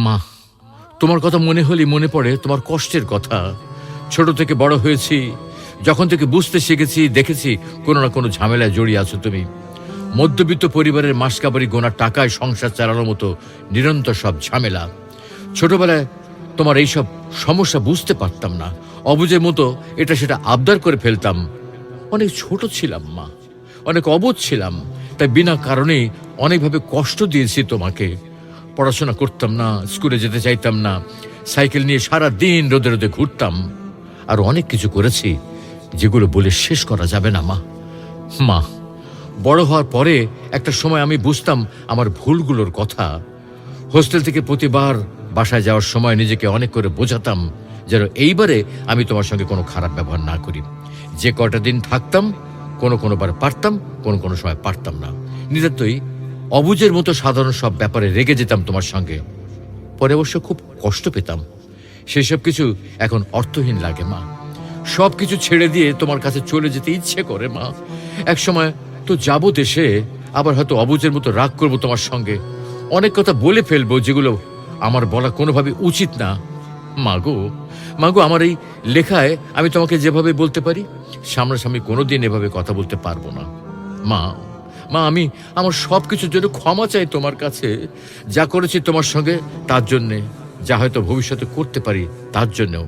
মা, তোমার কথা মনে হলেই মনে পড়ে তোমার কষ্টের কথা। ছোট থেকে বড় হয়েছি, যখন থেকে বুঝতে শিখেছি দেখেছি কোনো না কোনো ঝামেলায় জড়িয়ে আছো তুমি। মধ্যবিত্ত পরিবারের মাসকাবারি গোনা টাকায় সংসার চালানোর মতো নিরন্তর সব ঝামেলা। ছোটবেলায় তোমার এইসব সমস্যা বুঝতে পারতাম না, অবুঝের মতো এটা সেটা আবদার করে ফেলতাম। অনেক ছোট ছিলাম মা, অনেক অবোধ ছিলাম, তাই বিনা কারণে অনেকভাবে কষ্ট দিয়েছি তোমাকে। পড়াশোনা করতাম না, স্কুলে যেতে চাইতাম না, সাইকেল নিয়ে সারা দিন রোদে রোদে ঘুরতাম। আর অনেক কিছু করেছি যেগুলো বলে শেষ করা যাবে না মা। মা, বড় হওয়ার পরে একটা সময় আমি বুঝতাম আমার ভুলগুলোর কথা। হোস্টেল থেকে প্রতিবার বাসায় যাওয়ার সময় নিজেকে অনেক করে বোঝাতাম যেন এইবারে আমি তোমার সঙ্গে কোনো খারাপ ব্যবহার না করি। যে কটা দিন থাকতাম কোনোবার পারতাম, কোনো সময় পারতাম না। নিতান্তই অবুঝের মতো সাধারণ সব ব্যাপারে রেগে যেতাম তোমার সঙ্গে। পরে অবশ্য খুব কষ্ট পেতাম। সেসব কিছু এখন অর্থহীন লাগে মা। সব কিছু ছেড়ে দিয়ে তোমার কাছে চলে যেতে ইচ্ছে করে মা। এক সময় তো যাবো দেশে, আবার হয়তো অবুঝের মতো রাগ করবো তোমার সঙ্গে, অনেক কথা বলে ফেলবো যেগুলো আমার বলা কোনোভাবে উচিত না। মাগো, আমার এই লেখায় আমি তোমাকে যেভাবে বলতে পারি, সামনাসামনি কোনোদিন এভাবে কথা বলতে পারবো না। মা, আমি আমার সব কিছুর জন্য ক্ষমা চাই তোমার কাছে। যা করেছি তোমার সঙ্গে তার জন্যে, যা হয়তো ভবিষ্যতে করতে পারি তার জন্যও।